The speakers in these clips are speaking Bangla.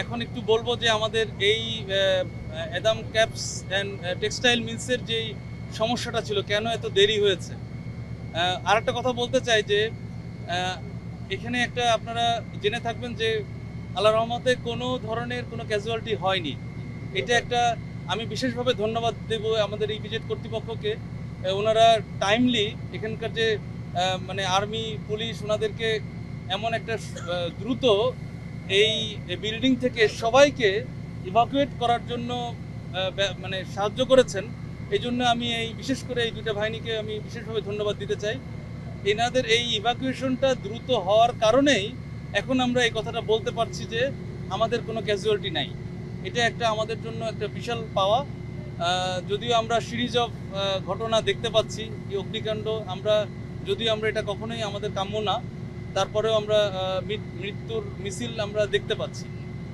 এখন একটু বলবো যে আমাদের এই এদাম ক্যাপস অ্যান্ড টেক্সটাইল মিলসের যেই সমস্যাটা ছিল, কেন এত দেরি হয়েছে। আর একটা কথা বলতে চাই যে আহ, এখানে একটা আপনারা জেনে থাকবেন যে আল্লাহ রহমতে কোনো ধরনের কোনো ক্যাজুয়ালিটি হয়নি। এটা একটা আমি বিশেষভাবে ধন্যবাদ দেব আমাদের এই বিজেট কর্তৃপক্ষকে। ওনারা টাইমলি এখানকার যে মানে আর্মি পুলিশ ওনাদেরকে এমন একটা দ্রুত এই বিল্ডিং থেকে সবাইকে ইভাকুয়েট করার জন্য মানে সাহায্য করেছেন। এই জন্য আমি এই বিশেষ করে এই দুইটা বাহিনীকে আমি বিশেষভাবে ধন্যবাদ দিতে চাই। এনাদের এই ইভাকুয়েশনটা দ্রুত হওয়ার কারণেই এখন আমরা এই কথাটা বলতে পারছি যে আমাদের কোনো ক্যাজুয়ালিটি নাই। এটা একটা আমাদের জন্য একটা বিশাল পাওয়া। যদিও আমরা সিরিজ অফ ঘটনা দেখতে পাচ্ছি, এই অগ্নিকাণ্ড যদিও আমরা এটা কখনোই আমাদের কাম্য না, তারপরেও আমরা মৃত্যুর মিছিল আমরা দেখতে পাচ্ছি।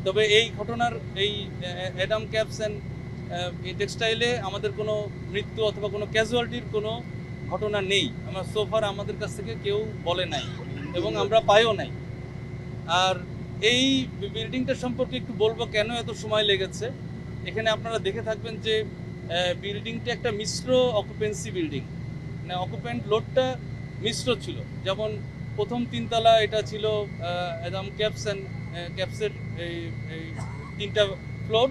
তবে এই ঘটনার এই অ্যাডাম ক্যাপস অ্যান্ড এই টেক্সটাইলে আমাদের কোনো মৃত্যু অথবা কোনো ক্যাজুয়ালিটির কোনো ঘটনা নেই। আমরা সোফার আমাদের কাছ থেকে কেউ বলে নাই এবং আমরা পাইও নাই। আর এই বিল্ডিংটা সম্পর্কে একটু বলবো কেন এত সময় লেগেছে। এখানে আপনারা দেখে থাকবেন যে বিল্ডিংটা একটা মিশ্র অকুপেন্সি বিল্ডিং, মানে অকুপেন্ট লোডটা মিশ্র ছিল। যেমন প্রথম তিনতলা এটা ছিল একদম ক্যাপসের এই তিনটা ফ্লোর,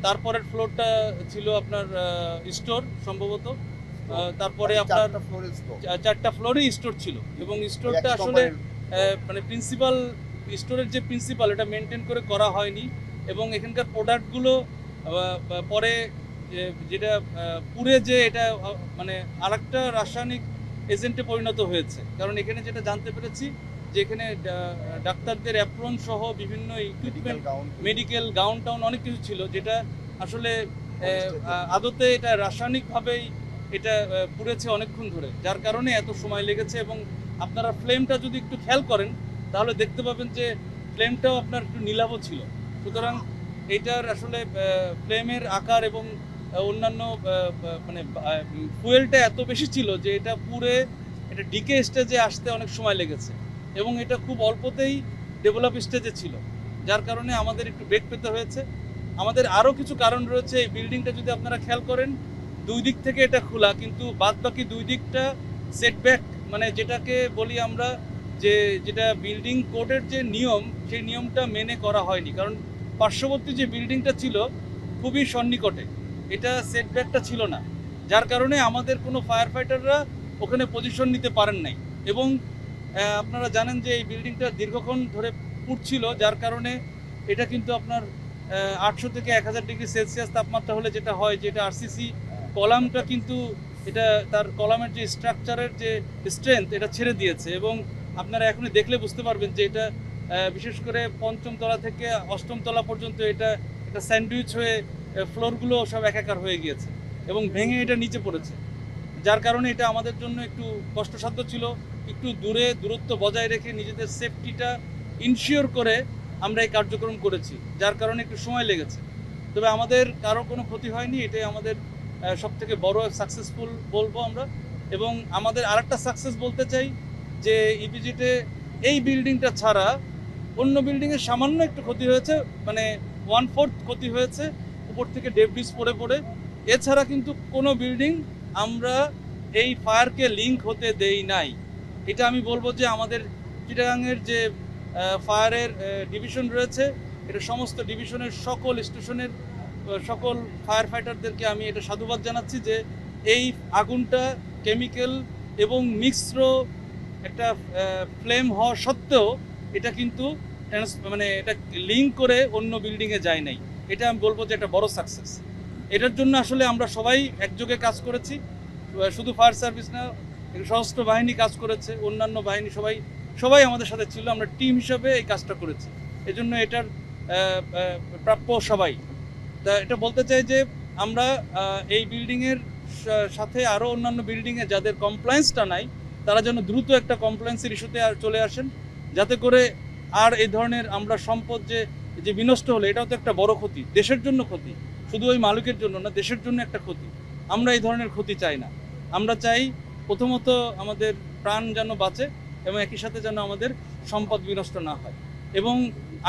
তারপরের ফ্লোরটা ছিল আপনার স্টোর সম্ভবত, তারপরে আপনার চারটা ফ্লোরে স্টোর ছিল এবং স্টোরটা আসলে মানে প্রিন্সিপাল স্টোরের যে প্রিন্সিপাল এটা মেনটেন করে করা হয়নি এবং এখানকার প্রোডাক্টগুলো পরে যেটা পুরে যে এটা মানে আরেকটা রাসায়নিক এজেন্টে পরিণত হয়েছে। কারণ এখানে যেটা জানতে পেরেছি যে এখানে ডাক্তারদের অ্যাপ্রন সহ বিভিন্ন ইকুইপমেন্ট, মেডিকেল গাউন টাউন অনেক কিছু ছিল, যেটা আসলে আদতে এটা রাসায়নিকভাবেই এটা পুড়েছে অনেকক্ষণ ধরে, যার কারণে এত সময় লেগেছে। এবং আপনারা ফ্লেমটা যদি একটু খেয়াল করেন তাহলে দেখতে পাবেন যে ফ্লেমটাও আপনার একটু নীলাভ ছিল। সুতরাং এইটার আসলে ফ্লেমের আকার এবং অন্যান্য মানে ফুয়েলটা এত বেশি ছিল যে এটা পুরে এটা ডিকে স্টেজে আসতে অনেক সময় লেগেছে এবং এটা খুব অল্পতেই ডেভেলপ স্টেজে ছিল, যার কারণে আমাদের একটু বেগ পেতে হয়েছে। আমাদের আরও কিছু কারণ রয়েছে। এই বিল্ডিংটা যদি আপনারা খেয়াল করেন দুই দিক থেকে এটা খোলা, কিন্তু বাদ বাকি দুই দিকটা সেটব্যাক, মানে যেটাকে বলি আমরা যে যেটা বিল্ডিং কোডের যে নিয়ম সেই নিয়মটা মেনে করা হয়নি। কারণ পার্শ্ববর্তী যে বিল্ডিংটা ছিল খুবই সন্নিকটে, এটা সেটব্যাকটা ছিল না, যার কারণে আমাদের কোনো ফায়ার ফাইটাররা ওখানে পজিশন নিতে পারেন নাই। এবং আপনারা জানেন যে এই বিল্ডিংটা দীর্ঘক্ষণ ধরে পুড়ছিল, যার কারণে এটা কিন্তু আপনার 800 থেকে 1000 ডিগ্রি সেলসিয়াস তাপমাত্রা হলে যেটা হয়, যেটা আরসিসি কলামটা কিন্তু এটা তার কলামের যে স্ট্রাকচারের যে স্ট্রেংথ এটা ছেড়ে দিয়েছে। এবং আপনারা এখনই দেখলে বুঝতে পারবেন যে এটা বিশেষ করে পঞ্চম তলা থেকে অষ্টম তলা পর্যন্ত এটা স্যান্ডউইচ হয়ে ফ্লোরগুলো সব একাকার হয়ে গিয়েছে এবং ভেঙে এটা নিচে পড়েছে, যার কারণে এটা আমাদের জন্য একটু কষ্টসাধ্য ছিল। একটু দূরত্ব বজায় রেখে নিজেদের সেফটিটা ইনশিওর করে আমরা এই কার্যক্রম করেছি, যার কারণে একটু সময় লেগেছে। তবে আমাদের কারো কোনো ক্ষতি হয়নি, এটাই আমাদের সবথেকে বড় সাকসেসফুল বলবো আমরা। এবং আমাদের আরেকটা সাকসেস বলতে চাই যে ইপিজিতে এই বিল্ডিংটা ছাড়া অন্য বিল্ডিংয়ের সামান্য একটু ক্ষতি হয়েছে, মানে 1/4 ক্ষতি হয়েছে উপর থেকে ডেব্রিজ পড়ে পড়ে। এছাড়া কিন্তু কোনো বিল্ডিং আমরা এই ফায়ারকে লিঙ্ক হতে দেই নাই। এটা আমি বলবো যে আমাদের চিটাগাংয়ের যে ফায়ারের ডিভিশন রয়েছে, এটা সমস্ত ডিভিশনের সকল স্টেশনের সকল ফায়ার ফাইটারদেরকে আমি এটা সাধুবাদ জানাচ্ছি যে এই আগুনটা কেমিক্যাল এবং মিশ্র একটা ফ্লেম হওয়া সত্ত্বেও এটা কিন্তু মানে এটা লিঙ্ক করে অন্য বিল্ডিংয়ে যায় নাই। এটা আমি বলবো যে একটা বড় সাকসেস। এটার জন্য আসলে আমরা সবাই একযোগে কাজ করেছি, শুধু ফায়ার সার্ভিস না, সশস্ত্র বাহিনী কাজ করেছে, অন্যান্য বাহিনী সবাই আমাদের সাথে ছিল। আমরা টিম হিসাবে এই কাজটা করেছি, এজন্য এটার প্রাপ্য সবাই। তা এটা বলতে চাই যে আমরা এই বিল্ডিংয়ের সাথে আরও অন্যান্য বিল্ডিংয়ে যাদের কমপ্লায়েন্সটা নাই তারা যেন দ্রুত একটা কমপ্লায়েন্সের ইস্যুতে চলে আসেন, যাতে করে আর এই ধরনের আমরা সম্পদ যে বিনষ্ট হলো এটাও তো একটা বড় ক্ষতি, দেশের জন্য ক্ষতি, শুধু ওই মালিকের জন্য না, দেশের জন্য একটা ক্ষতি। আমরা এই ধরনের ক্ষতি চাই না। আমরা চাই প্রথমত আমাদের প্রাণ যেন বাঁচে এবং একই সাথে যেন আমাদের সম্পদ বিনষ্ট না হয়। এবং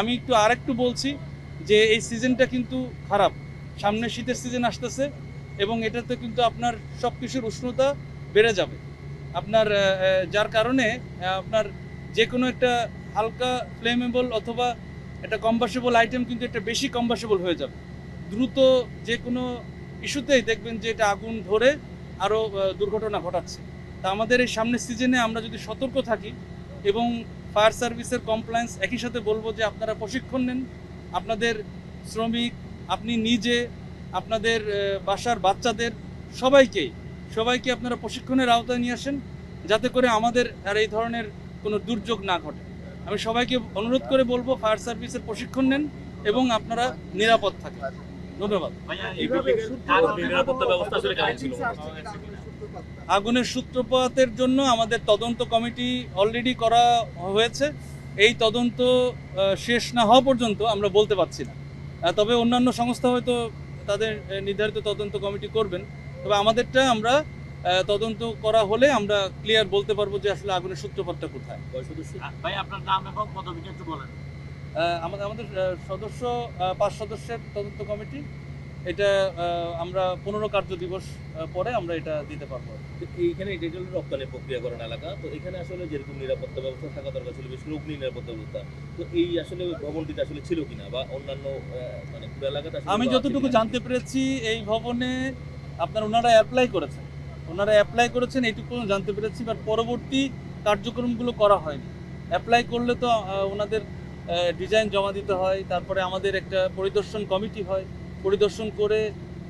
আমি আরেকটু বলছি যে এই সিজনটা কিন্তু খারাপ, সামনে শীতের সিজন আসতেছে এবং এটাতে কিন্তু আপনার সব কিছুর উষ্ণতা বেড়ে যাবে আপনার, যার কারণে আপনার যে কোনো একটা হালকা ফ্লেমেবল অথবা একটা কম্বাসেবল আইটেম কিন্তু একটা বেশি কম্বাসেবল হয়ে যাবে দ্রুত। যে কোনো ইস্যুতেই দেখবেন যে এটা আগুন ধরে আরও দুর্ঘটনা ঘটাচ্ছে। তা আমাদের এই সামনের সিজনে আমরা যদি সতর্ক থাকি এবং ফায়ার সার্ভিসের কমপ্লায়েন্স একই সাথে বলবো যে আপনারা প্রশিক্ষণ নেন, আপনাদের শ্রমিক, আপনি নিজে, আপনাদের বাসার বাচ্চাদের সবাইকে আপনারা প্রশিক্ষণের আওতায় নিয়ে আসেন, যাতে করে আমাদের আর এই ধরনের কোনো দুর্যোগ না ঘটে। আমি সবাইকে অনুরোধ করে বলবো ফায়ার সার্ভিসের প্রশিক্ষণ নেন এবং আপনারা নিরাপদ থাকেন। ধন্যবাদ। আগুনের সূত্রপাতের জন্য আমাদের তদন্ত কমিটি অলরেডি করা হয়েছে। এই তদন্ত শেষ না হওয়া পর্যন্ত আমরা বলতে পারছি না, তবে অন্যান্য সংস্থা হয়তো তাদের নির্ধারিত তদন্ত কমিটি করবেন। তবে আমাদেরটা আমরা তদন্ত করা হলে আমরা ক্লিয়ার বলতে পারবো যে আসলে আগুনের সূত্রপাতটা কোথায়। ভাই আপনার নাম এবং পদবিটা একটু বলেন। আমাদের সদস্য 5 সদস্যের তদন্ত কমিটি, এটা আমরা 15 কার্য দিবস পরে আমরা এটা দিতে পারবো। এইখানে এটা হলো রপ্তানি প্রক্রিয়াকরণ এলাকা, তো এখানে আসলে যেরকম নিরাপত্তা ব্যবস্থা থাকা দরকার ছিল, বেশ অগ্নি নিরাপত্তা ব্যবস্থা, তো এই আসলে ভবনটিতে আসলে ছিল কিনা বা অন্যান্য মানে পুরো এলাকাতে আমি যতটুকু জানতে পেরেছি এই ভবনে আপনার ওনারা অ্যাপ্লাই করেছেন এইটুকু জানতে পেরেছি, বাট পরবর্তী কার্যক্রমগুলো করা হয়নি। অ্যাপ্লাই করলে তো ওনাদের ডিজাইন জমা দিতে হয়, তারপরে আমাদের একটা পরিদর্শন কমিটি হয়, পরিদর্শন করে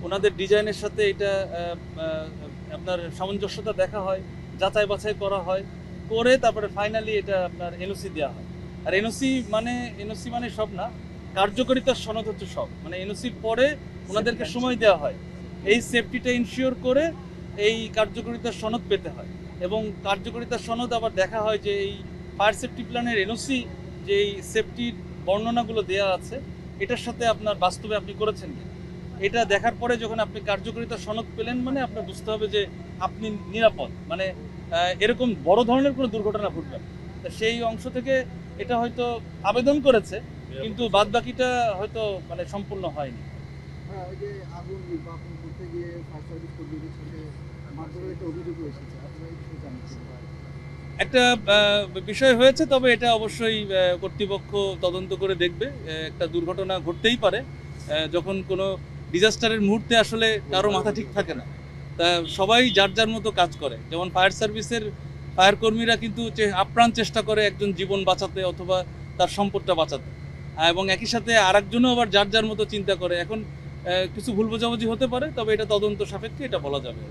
ওনাদের ডিজাইনের সাথে এটা আপনার সামঞ্জস্যতা দেখা হয়, যাচাই বাছাই করা হয়, করে তারপরে ফাইনালি এটা আপনার এনওসি দেওয়া হয়। আর এনওসি মানে সব না, কার্যকারিতার সনদ হচ্ছে সব, মানে এনওসির পরে ওনাদেরকে সময় দেওয়া হয় এই সেফটিটা ইনশিওর করে এই কার্যকারিতার সনদ পেতে হয়, এবং কার্যকারিতার সনদ আবার দেখা হয় যে এই ফায়ার সেফটি প্ল্যানের এনওসি যে এই সেফটির বর্ণনাগুলো দেওয়া আছে এটার সাথে আপনার বাস্তবে আপনি করেছেন কি, এটা দেখার পরে যখন আপনি কার্যকারিতার সনদ পেলেন মানে আপনার বুঝতে হবে যে আপনি নিরাপদ, মানে এরকম বড় ধরনের কোনো দুর্ঘটনা ঘটবে না। তা সেই অংশ থেকে এটা হয়তো আবেদন করেছে, কিন্তু বাদ বাকিটা হয়তো মানে সম্পূর্ণ হয়নি। ওই যে আগুন নির্বাপন করতে গিয়ে ফায়ার সার্ভিস কর্মীদের সাথে মারধরের একটা অভিযোগ এসেছে, আপনারা একটু জানাচ্ছেন? একটা বিষয় হয়েছে, তবে এটা অবশ্যই কর্তৃপক্ষ তদন্ত করে দেখবে। একটা দুর্ঘটনা ঘটতেই পারে, যখন কোনো ডিজাস্টারের মুহূর্তে আসলে কারো মাথা ঠিক থাকে না, তা সবাই যার যার মতো কাজ করে। যেমন ফায়ার সার্ভিসের ফায়ার কর্মীরা কিন্তু আপ্রাণ চেষ্টা করে একজন জীবন বাঁচাতে অথবা তার সম্পদটা বাঁচাতে, এবং একই সাথে আরেকজনও আবার যার যার মতো চিন্তা করে। এখন কিছু ভুল বোঝাবুঝি হতে পারে, তবে এটা তদন্ত সাপেক্ষে এটা বলা যাবে।